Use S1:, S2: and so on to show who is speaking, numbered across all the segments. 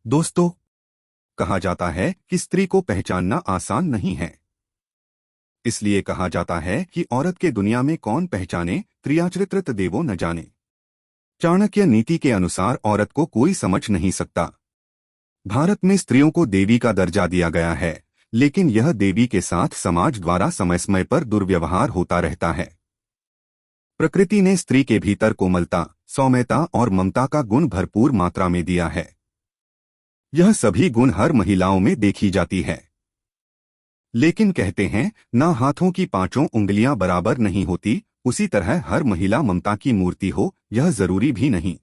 S1: दोस्तों, कहा जाता है कि स्त्री को पहचानना आसान नहीं है। इसलिए कहा जाता है कि औरत के दुनिया में कौन पहचाने, त्रियाचरित्रत देवो न जाने। चाणक्य नीति के अनुसार औरत को कोई समझ नहीं सकता। भारत में स्त्रियों को देवी का दर्जा दिया गया है, लेकिन यह देवी के साथ समाज द्वारा समय समय पर दुर्व्यवहार होता रहता है। प्रकृति ने स्त्री के भीतर कोमलता, सौम्यता और ममता का गुण भरपूर मात्रा में दिया है। यह सभी गुण हर महिलाओं में देखी जाती है। लेकिन कहते हैं, ना हाथों की पांचों उंगलियां बराबर नहीं होती, उसी तरह हर महिला ममता की मूर्ति हो, यह जरूरी भी नहीं।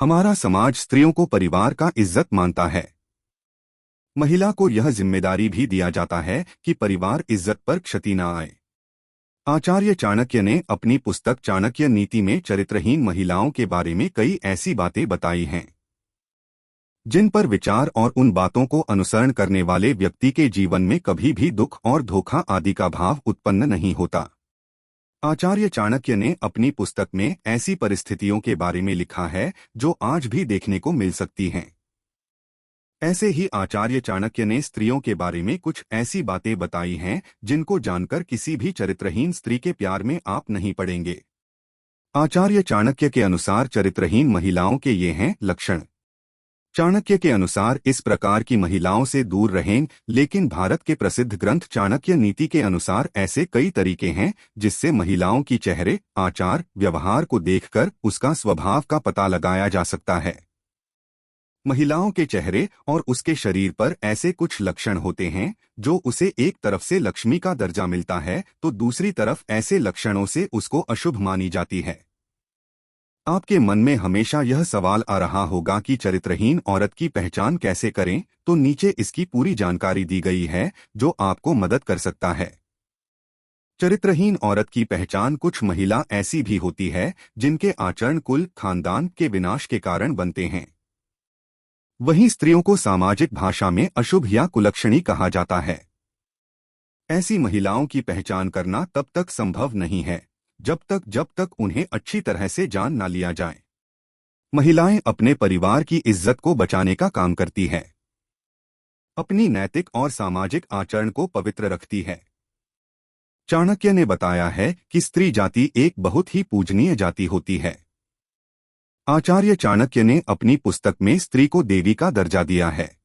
S1: हमारा समाज स्त्रियों को परिवार का इज्जत मानता है। महिला को यह जिम्मेदारी भी दिया जाता है कि परिवार इज्जत पर क्षति न आए। आचार्य चाणक्य ने अपनी पुस्तक चाणक्य नीति में चरित्रहीन महिलाओं के बारे में कई ऐसी बातें बताई हैं जिन पर विचार और उन बातों को अनुसरण करने वाले व्यक्ति के जीवन में कभी भी दुख और धोखा आदि का भाव उत्पन्न नहीं होता। आचार्य चाणक्य ने अपनी पुस्तक में ऐसी परिस्थितियों के बारे में लिखा है जो आज भी देखने को मिल सकती हैं। ऐसे ही आचार्य चाणक्य ने स्त्रियों के बारे में कुछ ऐसी बातें बताई हैं जिनको जानकर किसी भी चरित्रहीन स्त्री के प्यार में आप नहीं पड़ेंगे। आचार्य चाणक्य के अनुसार चरित्रहीन महिलाओं के ये हैं लक्षण। चाणक्य के अनुसार इस प्रकार की महिलाओं से दूर रहें, लेकिन भारत के प्रसिद्ध ग्रंथ चाणक्य नीति के अनुसार ऐसे कई तरीके हैं जिससे महिलाओं की चेहरे, आचार, व्यवहार को देखकर उसका स्वभाव का पता लगाया जा सकता है। महिलाओं के चेहरे और उसके शरीर पर ऐसे कुछ लक्षण होते हैं जो उसे एक तरफ से लक्ष्मी का दर्जा मिलता है तो दूसरी तरफ ऐसे लक्षणों से उसको अशुभ मानी जाती है। आपके मन में हमेशा यह सवाल आ रहा होगा कि चरित्रहीन औरत की पहचान कैसे करें, तो नीचे इसकी पूरी जानकारी दी गई है जो आपको मदद कर सकता है। चरित्रहीन औरत की पहचान कुछ महिला ऐसी भी होती है जिनके आचरण कुल खानदान के विनाश के कारण बनते हैं। वहीं स्त्रियों को सामाजिक भाषा में अशुभ या कुलक्षणी कहा जाता है। ऐसी महिलाओं की पहचान करना तब तक संभव नहीं है जब तक उन्हें अच्छी तरह से जान ना लिया जाए। महिलाएं अपने परिवार की इज्जत को बचाने का काम करती है, अपनी नैतिक और सामाजिक आचरण को पवित्र रखती है। चाणक्य ने बताया है कि स्त्री जाति एक बहुत ही पूजनीय जाति होती है। आचार्य चाणक्य ने अपनी पुस्तक में स्त्री को देवी का दर्जा दिया है।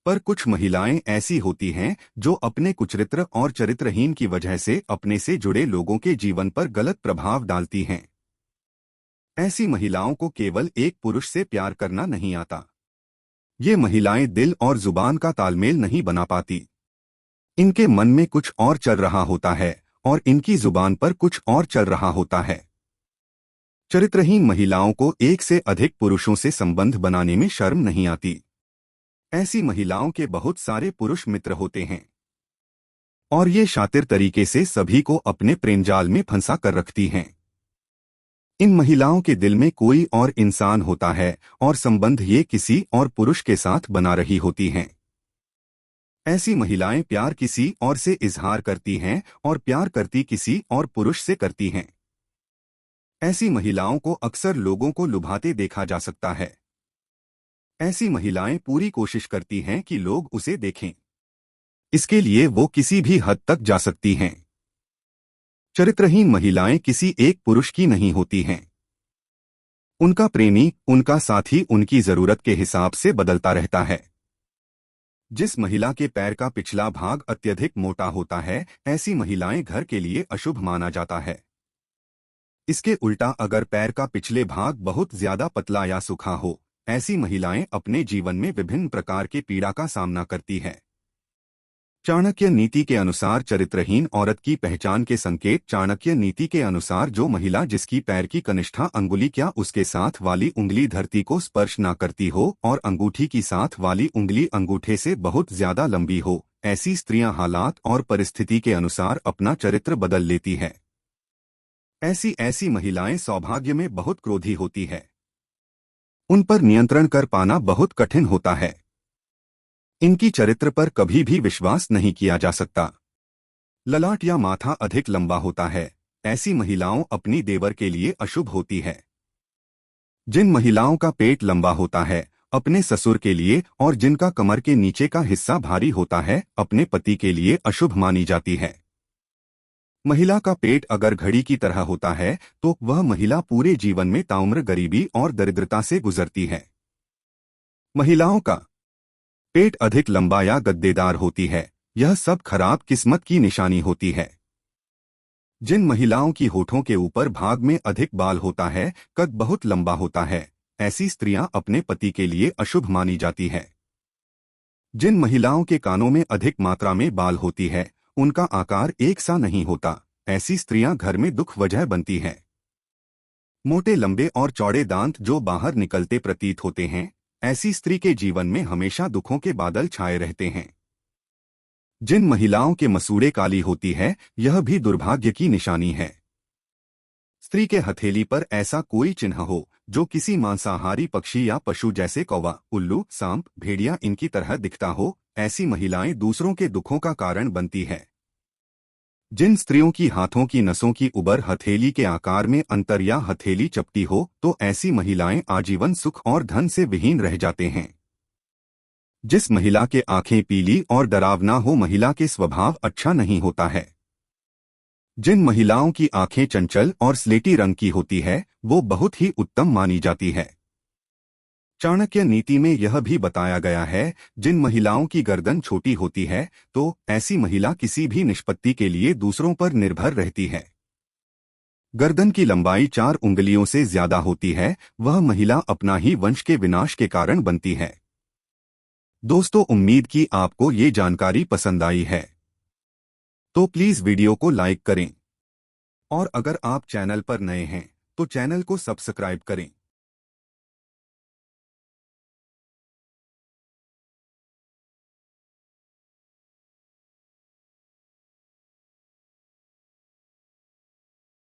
S1: पर कुछ महिलाएं ऐसी होती हैं जो अपने कुचरित्र और चरित्रहीन की वजह से अपने से जुड़े लोगों के जीवन पर गलत प्रभाव डालती हैं। ऐसी महिलाओं को केवल एक पुरुष से प्यार करना नहीं आता। ये महिलाएं दिल और जुबान का तालमेल नहीं बना पाती। इनके मन में कुछ और चल रहा होता है और इनकी जुबान पर कुछ और चल रहा होता है। चरित्रहीन महिलाओं को एक से अधिक पुरुषों से संबंध बनाने में शर्म नहीं आती। ऐसी महिलाओं के बहुत सारे पुरुष मित्र होते हैं और ये शातिर तरीके से सभी को अपने प्रेमजाल में फंसा कर रखती हैं। इन महिलाओं के दिल में कोई और इंसान होता है और संबंध ये किसी और पुरुष के साथ बना रही होती हैं। ऐसी महिलाएं प्यार किसी और से इजहार करती हैं और प्यार करती किसी और पुरुष से करती हैं। ऐसी महिलाओं को अक्सर लोगों को लुभाते देखा जा सकता है। ऐसी महिलाएं पूरी कोशिश करती हैं कि लोग उसे देखें। इसके लिए वो किसी भी हद तक जा सकती हैं। चरित्रहीन महिलाएं किसी एक पुरुष की नहीं होती हैं। उनका प्रेमी, उनका साथी उनकी जरूरत के हिसाब से बदलता रहता है। जिस महिला के पैर का पिछला भाग अत्यधिक मोटा होता है, ऐसी महिलाएं घर के लिए अशुभ माना जाता है। इसके उल्टा अगर पैर का पिछले भाग बहुत ज्यादा पतला या सूखा हो, ऐसी महिलाएं अपने जीवन में विभिन्न प्रकार के पीड़ा का सामना करती है। चाणक्य नीति के अनुसार चरित्रहीन औरत की पहचान के संकेत। चाणक्य नीति के अनुसार जो महिला जिसकी पैर की कनिष्ठा अंगुली क्या उसके साथ वाली उंगली धरती को स्पर्श न करती हो और अंगूठी की साथ वाली उंगली अंगूठे से बहुत ज्यादा लंबी हो, ऐसी स्त्रियां हालात और परिस्थिति के अनुसार अपना चरित्र बदल लेती है। ऐसी महिलाएं सौभाग्य में बहुत क्रोधी होती है। उन पर नियंत्रण कर पाना बहुत कठिन होता है। इनकी चरित्र पर कभी भी विश्वास नहीं किया जा सकता। ललाट या माथा अधिक लंबा होता है, ऐसी महिलाओं अपनी देवर के लिए अशुभ होती है। जिन महिलाओं का पेट लंबा होता है, अपने ससुर के लिए और जिनका कमर के नीचे का हिस्सा भारी होता है अपने पति के लिए अशुभ मानी जाती है। महिला का पेट अगर घड़ी की तरह होता है तो वह महिला पूरे जीवन में ताउम्र गरीबी और दरिद्रता से गुजरती है। महिलाओं का पेट अधिक लंबा या गद्देदार होती है, यह सब खराब किस्मत की निशानी होती है। जिन महिलाओं की होठों के ऊपर भाग में अधिक बाल होता है, कद बहुत लंबा होता है, ऐसी स्त्रियां अपने पति के लिए अशुभ मानी जाती है। जिन महिलाओं के कानों में अधिक मात्रा में बाल होती है, उनका आकार एक सा नहीं होता, ऐसी स्त्रियां घर में दुख वजह बनती हैं। मोटे लंबे और चौड़े दांत जो बाहर निकलते प्रतीत होते हैं, ऐसी स्त्री के जीवन में हमेशा दुखों के बादल छाए रहते हैं। जिन महिलाओं के मसूड़े काली होती है, यह भी दुर्भाग्य की निशानी है। स्त्री के हथेली पर ऐसा कोई चिन्ह हो जो किसी मांसाहारी पक्षी या पशु जैसे कौवा, उल्लू, सांप, भेड़िया इनकी तरह दिखता हो, ऐसी महिलाएं दूसरों के दुखों का कारण बनती है। जिन स्त्रियों की हाथों की नसों की उबर हथेली के आकार में अंतर या हथेली चपटी हो, तो ऐसी महिलाएं आजीवन सुख और धन से विहीन रह जाते हैं। जिस महिला के आंखें पीली और डरावना हो, महिला के स्वभाव अच्छा नहीं होता है। जिन महिलाओं की आंखें चंचल और स्लेटी रंग की होती है, वो बहुत ही उत्तम मानी जाती है। चाणक्य नीति में यह भी बताया गया है, जिन महिलाओं की गर्दन छोटी होती है तो ऐसी महिला किसी भी निष्पत्ति के लिए दूसरों पर निर्भर रहती है। गर्दन की लंबाई 4 उंगलियों से ज्यादा होती है, वह महिला अपना ही वंश के विनाश के कारण बनती है। दोस्तों, उम्मीद की आपको ये जानकारी पसंद आई है, तो प्लीज वीडियो को लाइक करें और अगर आप चैनल पर नए हैं तो चैनल को सब्सक्राइब करें।